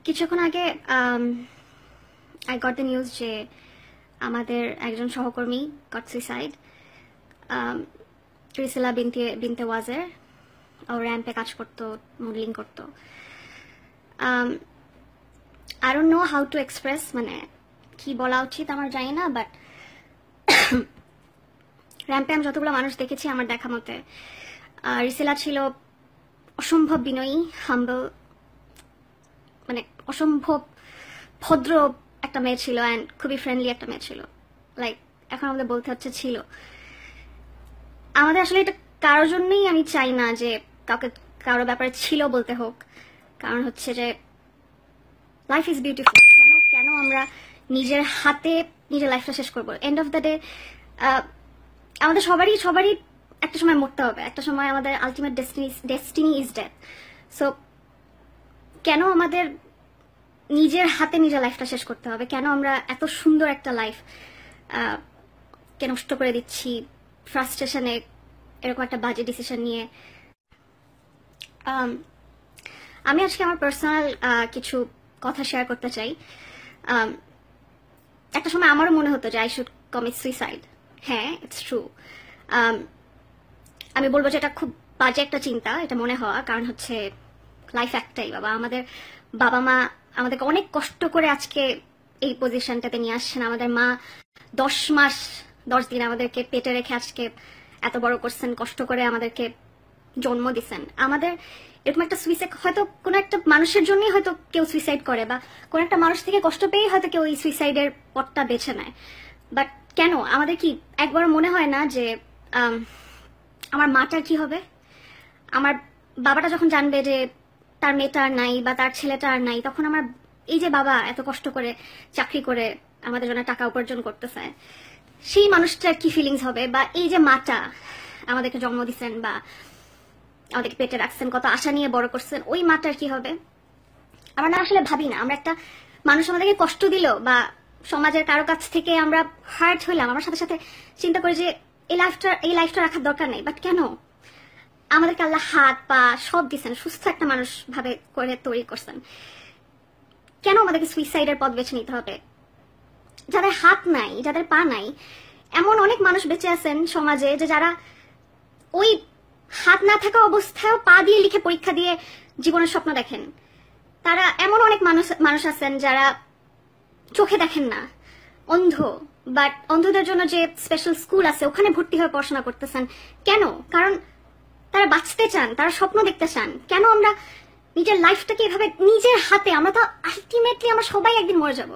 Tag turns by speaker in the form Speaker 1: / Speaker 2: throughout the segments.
Speaker 1: কিছুক্ষণ আগে I got the news যে আমাদের একজন সহকর্মী গট সুইসাইড, রিসিলা বিনতে ওয়াজের। ও র্যাম্পে কাজ করতো, মডেলিং করতো। I don't know how to express, মানে কি বলা উচিত আমার জানি না, বাট র্যাম্পে আমি যতগুলো মানুষ দেখেছি আমার দেখা মতে রিসিলা ছিল অসম্ভব বিনয়ী, হাম্বল, মানে অসম্ভব ভদ্র একটা মেয়ে ছিল, অ্যান্ড খুবই ফ্রেন্ডলি একটা মেয়ে ছিল। লাইক এখন আমাদের বলতে হচ্ছে ছিল। আমাদের আসলে এটা কারোর জন্যই আমি চাই না যে কাউকে কারো ব্যাপারে ছিল বলতে হোক, কারণ হচ্ছে যে লাইফ ইজ বিউটিফুল। কেন আমরা নিজের হাতে নিজের লাইফটা শেষ করবো? এন্ড অফ দ্য ডে আমাদের সবারই একটা সময় মরতে হবে, একটা সময় আমাদের ultimate destiny is death. So কেন আমাদের নিজের হাতে নিজের লাইফটা শেষ করতে হবে? কেন আমরা এত সুন্দর একটা লাইফ কে নষ্ট করে দিচ্ছি ফ্রাস্ট্রেশনে, এরকম একটা বাজে ডিসিশন নিয়ে? আমি আজকে আমার পার্সোনাল কিছু কথা শেয়ার করতে চাই। একটা সময় আমারও মনে হতো যে আই শুড কমিট সুইসাইড। হ্যাঁ, ইটস ট্রু। আমি বলবো যে এটা খুব বাজে একটা চিন্তা, এটা মনে হওয়া, কারণ হচ্ছে লাইফ একটাই বাবা। আমাদের বাবা মা আমাদেরকে অনেক কষ্ট করে আজকে এই পজিশনটাতে নিয়ে আসছেন। আমাদের মা 10 মাস 10 দিন আমাদেরকে পেটে রেখে আজকে এত বড় করছেন, কষ্ট করে আমাদেরকে জন্ম দিচ্ছেন। আমাদের এরকম একটা সুইসাইড, হয়তো কোনো একটা মানুষের জন্যই হয়তো কেউ সুইসাইড করে, বা কোনো একটা মানুষ থেকে কষ্ট পেয়েই হয়তো কেউ এই সুইসাইডের পথটা বেছে নেয়। বাট কেন আমাদের কি একবার মনে হয় না যে আমার মাটার কি হবে? আমার বাবাটা যখন জানবে যে তার মেয়েটা আর নাই বা তার ছেলেটা আর নাই, তখন আমার এই যে বাবা এত কষ্ট করে চাকরি করে আমাদের জন্য টাকা উপার্জন করতেছে, সেই মানুষটার কি ফিলিংস হবে? বা এই যে মাটা আমাদেরকে জন্ম দিচ্ছেন বা আমাদেরকে পেটে রাখছেন, কত আশা নিয়ে বড় করছেন, ওই মাটার কি হবে? আমরা না আসলে ভাবি না, আমরা একটা মানুষ আমাদেরকে কষ্ট দিল বা সমাজের কারো কাছ থেকে আমরা হার্ট হইলাম, আমার সাথে সাথে চিন্তা করি যে এই লাইফটা রাখার দরকার নেই। বাট কেন আমাদেরকে আল্লাহ হাত পা সব দিচ্ছেন, সুস্থ একটা মানুষ ভাবে করে তৈরি করছেন, কেন আমাদেরকে সুইসাইডের পথ বেছে নিতে হবে? যাদের হাত নাই, যাদের পা নাই, এমন অনেক মানুষ বেঁচে আছেন সমাজে যে যারা ওই হাত না থাকা অবস্থায়ও পা দিয়ে লিখে পরীক্ষা দিয়ে জীবনের স্বপ্ন দেখেন। তারা এমন অনেক মানুষ আছেন যারা চোখে দেখেন না, অন্ধ, বাট অন্ধদের জন্য যে স্পেশাল স্কুল আছে ওখানে ভর্তি হয়ে পড়াশোনা করতেছেন। কেন? কারণ তারা বাঁচতে চান, তারা স্বপ্ন দেখতে চান। কেন আমরা নিজের লাইফটাকে এভাবে নিজের হাতে, আমরা তো আলটিমেটলি আমরা সবাই একদিন মরে যাব।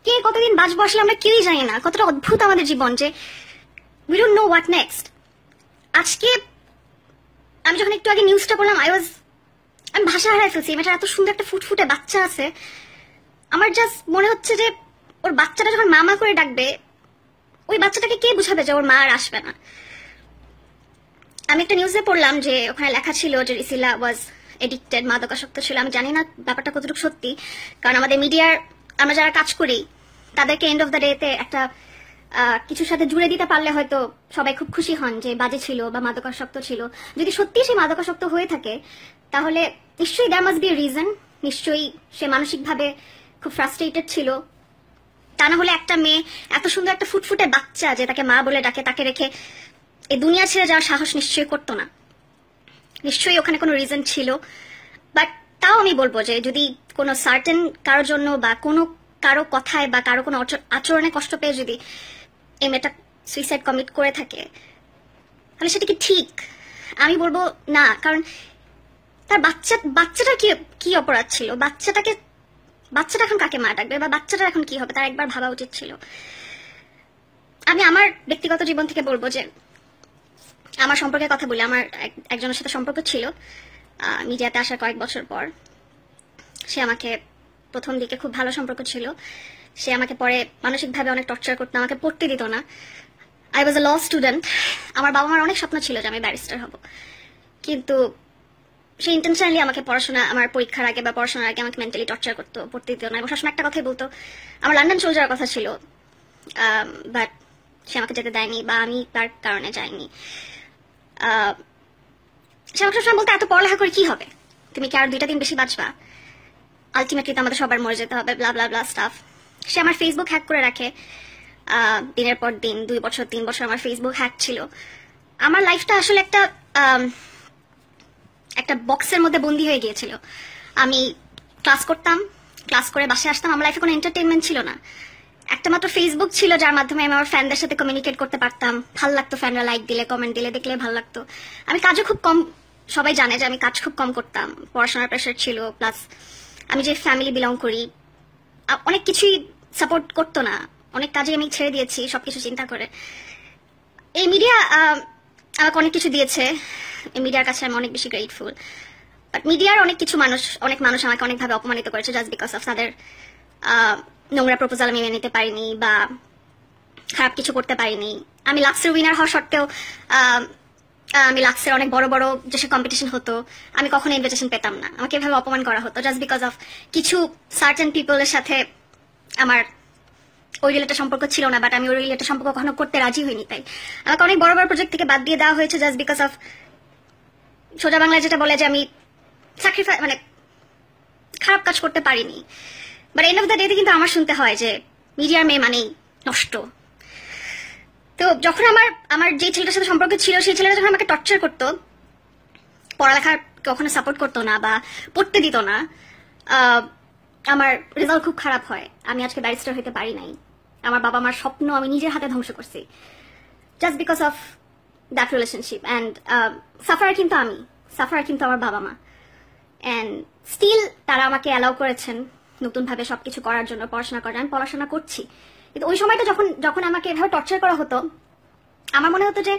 Speaker 1: কে কতদিন বাঁচবো আসলে আমরা কেউই জানি না। কতটা অদ্ভুত আমাদের জীবন যে we don't know what next. আজকে আমি যখন একটু আগে নিউজটা পড়লাম, আমি ভাষা হারাই ফেলছি। মেয়েটার এত সুন্দর একটা ফুটফুটে বাচ্চা আছে, আমার জাস্ট মনে হচ্ছে যে ওর বাচ্চাটা যখন মামা করে ডাকবে, ওই বাচ্চাটাকে কে বুঝাবে যে ওর মা আর আসবে না? আমি একটা নিউজে পড়লাম যে ওখানে লেখা ছিল যে রিসিলা ওয়াজ এডিক্টেড, মাদকাসক্ত ছিল। আমি জানি না ব্যাপারটা কতটুকু সত্যি, কারণ আমাদের মিডিয়ার আমরা যারা কাজ করি তাদেরকে এন্ড অফ দ্য ডেতে একটা কিছুর সাথে জুড়ে দিতে পারলে হয়তো সবাই খুব খুশি হন যে বাজে ছিল বা মাদকাসক্ত ছিল। যদি সত্যি সে মাদকাসক্ত হয়ে থাকে তাহলে নিশ্চয়ই দ্যার মাস্ট বি রিজন, নিশ্চয়ই সে মানসিকভাবে খুব ফ্রাস্ট্রেটেড ছিল। তা না হলে একটা মেয়ে, এত সুন্দর একটা ফুটফুটে বাচ্চা যে তাকে মা বলে ডাকে, তাকে রেখে এই দুনিয়া ছেড়ে যাওয়ার সাহস নিশ্চয়ই করতো না। নিশ্চয়ই ওখানে কোনো রিজন ছিল। বাট তাও আমি বলবো যে যদি কোনো সার্টেন কারোর জন্য বা কোনো কারো কথায় বা কারো কোনো আচরণে কষ্ট পেয়ে যদি এই মেয়েটা সুইসাইড কমিট করে থাকে, তাহলে সেটা কি ঠিক? আমি বলবো না, কারণ তার বাচ্চাটা কি অপরাধ ছিল? বাচ্চাটা এখন কাকে মা ডাকবে বা বাচ্চাটা এখন কি হবে, তার একবার ভাবা উচিত ছিল। আমি আমার ব্যক্তিগত জীবন থেকে বলবো যে আমার সম্পর্কে কথা বলি। আমার একজনের সাথে সম্পর্ক ছিল মিডিয়াতে আসার কয়েক বছর পর। সে আমাকে প্রথম দিকে খুব ভালো সম্পর্ক ছিল, সে আমাকে পরে মানসিকভাবে অনেক টর্চার করতো, আমাকে পড়তে দিত না। I was a law student. আমার বাবা মার অনেক স্বপ্ন ছিল যে আমি ব্যারিস্টার হব, কিন্তু সে ইন্টেনশনালি আমাকে আমার পরীক্ষার আগে বা পড়াশোনার আগে আমাকে মেন্টালি টর্চার করতো, পড়তে দিত না। এবং সবসময় একটা কথাই বলতো, আমার লন্ডন চলে যাওয়ার কথা ছিল, বাট সে আমাকে যেতে দেয়নি বা আমি তার কারণে যাইনি। সে আমাকে সবসময় বলতো এত পড়ালেখা করে কি হবে, তুমি কি আর 2টা দিন বেশি বাঁচবা, আলটিমেটলি তো আমাদের সবার মরে যেতে হবে, ব্লা ব্লা ব্লা স্টাফ। সে আমার ফেসবুক হ্যাক করে রাখে, দিনের পর দিন, 2 বছর 3 বছর আমার ফেসবুক হ্যাক ছিল। আমার লাইফটা আসলে একটা বক্সের মধ্যে বন্দি হয়ে গিয়েছিল। আমি ক্লাস করতাম, ক্লাস করে বাসায় আসতাম, আমার লাইফে কোনো এন্টারটেনমেন্ট ছিল না। একটা মাত্র ফেসবুক ছিল যার মাধ্যমে আমি আমার ফ্যানদের সাথে কমিউনিকেট করতে পারতাম, ভাল লাগতো, ফ্যানরা লাইক দিলে, কমেন্ট দিলে, দেখলে ভাল লাগতো। আমি কাজও খুব কম, সবাই জানে যে আমি কাজ খুব কম করতাম, পড়াশোনার প্রেশার ছিল, প্লাস আমি যে ফ্যামিলি বিলং করি অনেক কিছুই সাপোর্ট করতো না, অনেক কাজে আমি ছেড়ে দিয়েছি সবকিছু চিন্তা করে। এই মিডিয়া আমাকে অনেক কিছু দিয়েছে, এই মিডিয়ার কাছে আমি অনেক বেশি গ্রেটফুল। বাট মিডিয়ার অনেক মানুষ আমাকে অনেকভাবে অপমানিত করেছে জাস্ট বিকজ অফ তাদের নোংরা প্রপোজাল আমি মেনে নিতে পারিনি বা খারাপ কিছু করতে পারিনি। আমি লাক্সের উইনার হওয়া সত্ত্বেও আমি লাক্সের অনেক বড় বড় যেসব কম্পিটিশন হতো আমি কখনো ইনভিটেশন পেতাম না, আমাকে এভাবে অপমান করা হতো জাস্ট বিকজ অফ কিছু সার্টেন পিপলের সাথে আমার ওই রিলেটেড সম্পর্ক ছিল না, বাট আমি ওই রিলেটেড সম্পর্ক কখনো করতে রাজি হইনি। তাই আমাকে অনেক বড় বড় প্রজেক্ট থেকে বাদ দিয়ে দেওয়া হয়েছে জাস্ট বিকজ অফ, সোজা বাংলায় যেটা বলে যে আমি স্যাক্রিফাইস, মানে খারাপ কাজ করতে পারিনি। বাট এন্ড অফ দ্য ডেতে কিন্তু আমার শুনতে হয় যে মিডিয়ার মেয়ে মানেই নষ্ট। তো যখন আমার যে ছেলেটার সাথে সম্পর্ক ছিল সেই ছেলেটা যখন আমাকে টর্চার করতো, পড়ালেখার কখনো সাপোর্ট করতো না বা পড়তে দিত না, আমার রেজাল্ট খুব খারাপ হয়, আমি আজকে ব্যারিস্টার হতে পারি নাই। আমার বাবা মার স্বপ্ন আমি নিজের হাতে ধ্বংস করছি just because of that relationship. And suffer কিন্তু আমার বাবা মা, অ্যান্ড স্টিল তারা আমাকে অ্যালাউ করেছেন নতুনভাবে সবকিছু করার জন্য, পড়াশোনা করার। আমি পড়াশোনা করছি, কিন্তু ওই সময়টা যখন আমাকে এভাবে টর্চার করা হতো আমার মনে হতো যে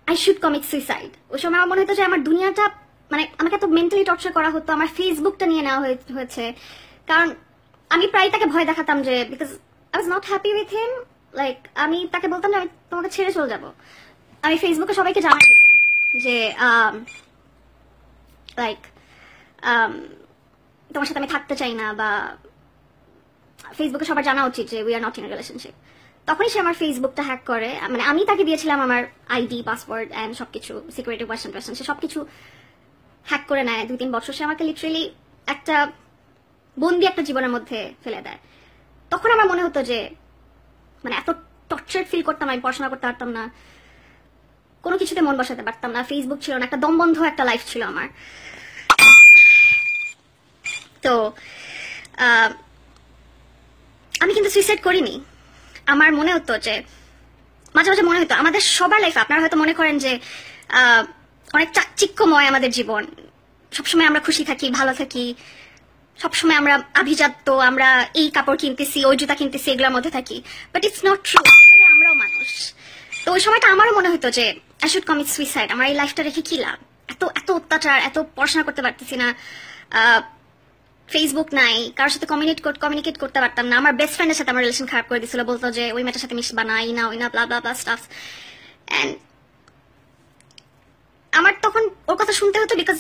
Speaker 1: আই শুড কমিট সুইসাইড। ওই সময় আমার মনে হতো যে আমার দুনিয়াটা, মানে আমাকে এত মেন্টালি টর্চার করা হতো, আমার ফেসবুকটা নিয়ে নেওয়া হয়েছে। কারণ আমি প্রায় তাকে ভয় দেখাতাম যে because I was not happy with him, like আমি তাকে বলতাম যে আমি তোমাকে ছেড়ে চলে যাবো, আমি ফেসবুকে সবাইকে জানাই দিব যে লাইক তোমার সাথে আমি থাকতে চাই না, বা ফেসবুকে সবার জানা উচিত যে we are not in relationship. তখনই সে আমার ফেসবুকটা হ্যাক করে, মানে আমি তাকে দিয়েছিলাম আমার আইডি, পাসওয়ার্ড অ্যান্ড সবকিছু, সিকিউরিটি কোয়েশ্চেন সে সবকিছু হ্যাক করে নেয়। 2-3 বছর সে আমাকে লিটারেলি একটা বন্দি একটা জীবনের মধ্যে ফেলে দেয়। তখন আমার মনে হতো যে মানে এত টর্চার ফিল করতাম, আমি পড়াশোনা করতে পারতাম না, কোনো কিছুতে মন বসাতে পারতাম না, ফেসবুক ছিল না, একটা দমবন্ধ একটা লাইফ ছিল আমার। তো আমি কিন্তু সুইসাইড করিনি। আমার মনে হতো যে মাঝে মাঝে মনে হতো আমাদের সবার লাইফে, আপনারা হয়তো মনে করেন যে অনেক চাকচিক্যময় আমাদের জীবন, সবসময় আমরা খুশি থাকি, ভালো থাকি, সবসময় আমরা আভিজাত্য, আমরা এই কাপড় কিনতেছি, ওই জুতা কিনতেছি, এগুলোর মধ্যে থাকি, বাট ইটস নট ট্রু, আমরাও মানুষ। তো ওই সময়টা আমারও মনে হতো যে আই শুড কমিট সুইসাইড, আমার এই লাইফটা রেখে কি লাভ, এত এত অত্যাচার, এত পড়াশোনা করতে পারতেছি না, ফেসবুক নাই, কারোর সাথে কমিউনিকেট করতে পারতাম না, আমার বেস্ট ফ্রেন্ডের সাথে আমার রিলেশন খারাপ করে দিছিল, বলতো যে ওই মেয়েটার সাথে মিশবা না, এই না ওই না, ব্লা ব্লা ব্লা স্টাফ। এন্ড আমার তখন ওর কথা শুনতে হতো because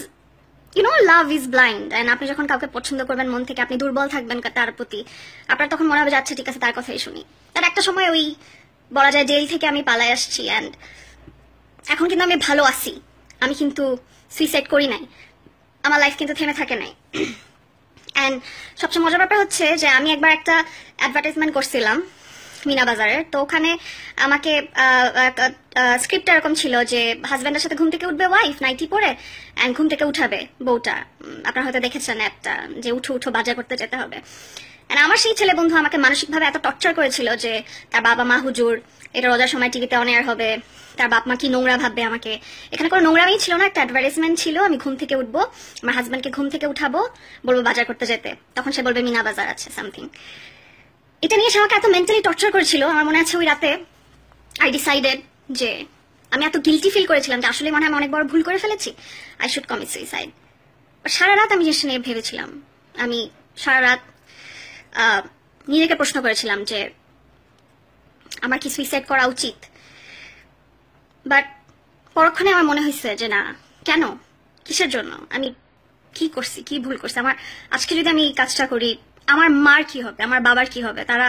Speaker 1: you know love is blind. And আপনি যখন কাউকে পছন্দ করবেন মন থেকে, আপনি দুর্বল থাকবেন তার প্রতি, আপনার তখন মনে হবে যাচ্ছে ঠিক আছে তার কথাই শুনি। তার একটা সময় ওই বলা যায় জেল থেকে আমি পালাই আসছি, অ্যান্ড এখন কিন্তু আমি ভালো আছি, আমি কিন্তু সুইসাইড করি নাই, আমার লাইফ কিন্তু থেমে থাকে নাই। অ্যান্ড সবচেয়ে মজার ব্যাপার হচ্ছে যে আমি একবার একটা অ্যাডভার্টাইজমেন্ট করছিলাম মিনা বাজারের, তো ওখানে আমাকে স্ক্রিপ্ট এরকম ছিল যে হাজব্যান্ডের সাথে ঘুম থেকে উঠবে ওয়াইফ নাইটি পরে, অ্যান্ড ঘুম থেকে উঠাবে বউটা, আপনারা হয়তো দেখেছেন অ্যাপটা, যে উঠো বাজার করতে যেতে হবে। আমার সেই ছেলে বন্ধু আমাকে মানসিকভাবে এত টর্চার করেছিল যে তার বাবা মা হুজুর, এটা রোজার সময় টিভিতে অন এয়ার হবে, তার বাপ মা কি নোংরা ভাববে আমাকে। এখানে কোনো নোংরামি ছিল না, একটা অ্যাডভার্টাইজমেন্ট ছিল, আমি ঘুম থেকে উঠবো, আমার হাজব্যান্ডকে ঘুম থেকে উঠাবো, বলবো বাজার করতে যেতে, তখন সে বলবে মিনা বাজার আছে সামথিং। এটা নিয়ে সে আমাকে এত মেন্টালি টর্চার করেছিল, আমার মনে আছে ওই রাতে আই ডিসাইডেড যে আমি এত গিলটি ফিল করেছিলাম যে আসলে মনে হয় আমি অনেক বড় ভুল করে ফেলেছি, আই শুড কমিট সুইসাইড। সারা রাত আমি জিনিসটা নিয়ে ভেবেছিলাম, আমি সারা রাত নিজেকে প্রশ্ন করেছিলাম যে আমার কি সুইসাইড করা উচিত। বাট পরক্ষণে আমার মনে হয়েছে যে না, কেন, কিসের জন্য, আমি কি করছি, কি ভুল করছি, আমার আজকে যদি আমি এই কাজটা করি আমার মার কি হবে, আমার বাবার কি হবে, তারা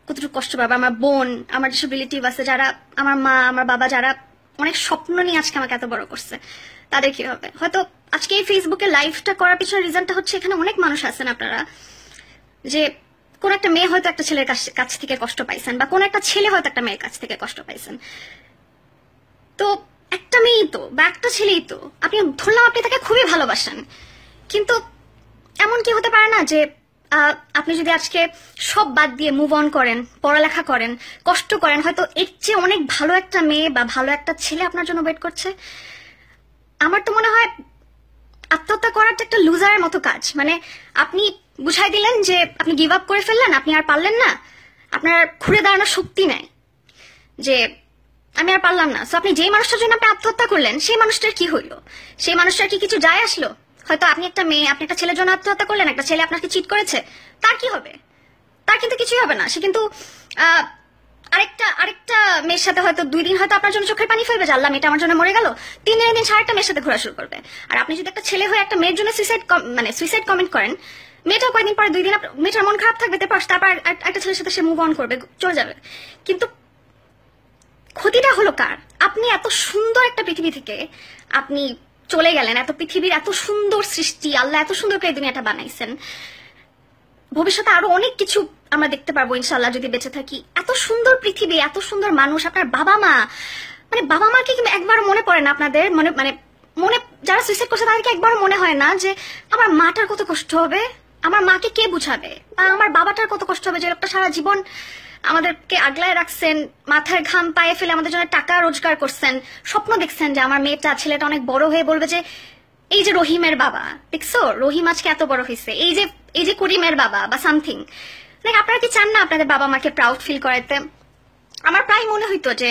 Speaker 1: কতটুকু কষ্ট পাবে, আমার বোন, আমার যেসব রিলেটিভ আছে যারা, আমার মা আমার বাবা যারা অনেক স্বপ্ন নিয়ে আজকে আমাকে এত বড় করছে, তাদের কি হবে? হয়তো আজকে এই ফেসবুকে লাইভটা করার পিছনে রিজনটা হচ্ছে এখানে অনেক মানুষ আছেন আপনারা, যে কোন একটা মেয়ে হয়তো একটা ছেলের কাছ থেকে কষ্ট পাইছেন, বা কোন একটা ছেলে হয়তো একটা মেয়ের কাছ থেকে কষ্ট পাইছেন। তো একটা মেয়েই তো বা একটা ছেলেই তো, আপনি ধরলাম আপনি তাকে খুবই ভালোবাসেন, কিন্তু এমন কি হতে পারে না যে আপনি যদি আজকে সব বাদ দিয়ে মুভ অন করেন, পড়ালেখা করেন, কষ্ট করেন, হয়তো এর চেয়ে অনেক ভালো একটা মেয়ে বা ভালো একটা ছেলে আপনার জন্য ওয়েট করছে। আমার তো মনে হয় আত্মহত্যা করাটা একটা লুজারের মতো কাজ। মানে আপনি বুঝাই দিলেন যে আপনি গিভ আপ করে ফেললেন, আপনি আর পারলেন না, আপনার ঘুরে দাঁড়ানোর শক্তি নাই, যে আমি আর পারলাম না। সো আপনি যেই মানুষটার জন্য আপনি আত্মহত্যা করলেন, সেই মানুষটার কি হইলো? সেই মানুষটার কি কিছু যায় আসলো? হয়তো আপনি একটা মেয়ে, আপনি একটা ছেলের জন্য আত্মহত্যা করলেন, একটা ছেলে আপনাকে চিট করেছে, তার কি হবে? তার কিন্তু কিছুই হবে না। সে কিন্তু আরেকটা মেয়ের সাথে হয়তো 2 দিন হয়তো আপনার জন্য চোখের পানি ফেলবে, জানলাম এটা আমার জন্য মরে গেল, 3 দিনের দিন আরেকটা মেয়ের সাথে ঘোরা শুরু করবে। আর আপনি যদি একটা ছেলে হয়ে একটা মেয়ের জন্য সুইসাইড কমেন্ট করেন, মেয়েটা কয়েকদিন পরে 2 দিন মেয়েটার মন খারাপ থাকবে, তারপর একটা ছেলের সাথে সে মুভ অন করবে, চলে যাবে। কিন্তু ক্ষতিটা হলো কার? আপনি এত সুন্দর একটা পৃথিবী থেকে আপনি চলে গেলেন, এত পৃথিবীর এত সুন্দর সৃষ্টি, আল্লাহ এত সুন্দর করে দুনিয়াটা বানাইছেন, ভবিষ্যতে আরো অনেক কিছু আমরা দেখতে পারবো ইনশাআল্লাহ যদি বেঁচে থাকি। এত সুন্দর পৃথিবী, এত সুন্দর মানুষ, আপনার বাবা মা, মানে বাবা মাকে কি একবার মনে পড়ে না আপনাদের? মনে যারা সুইসাইড করছে তাদেরকে একবার মনে হয় না যে আমার মাটার কত কষ্ট হবে, আমার মাকে কে বুঝাবে, বা আমার বাবাটার কত কষ্ট হবে, যে লোকটা সারা জীবন আমাদেরকে আগলায় রাখছেন, মাথার ঘাম পায়ে ফেলে আমাদের জন্য টাকা রোজগার করছেন, স্বপ্ন দেখছেন যে আমার মেয়েটা ছেলেটা অনেক বড় হয়ে বলবে যে এই যে রহিমের বাবা, দেখছো রহিম আজকে এত বড় হয়েছে, এই যে করিমের বাবা বা সামথিং। লাইক আপনারা কি চান না আপনাদের বাবা মাকে প্রাউড ফিল করাতে? আমার প্রায় মনে হইতো যে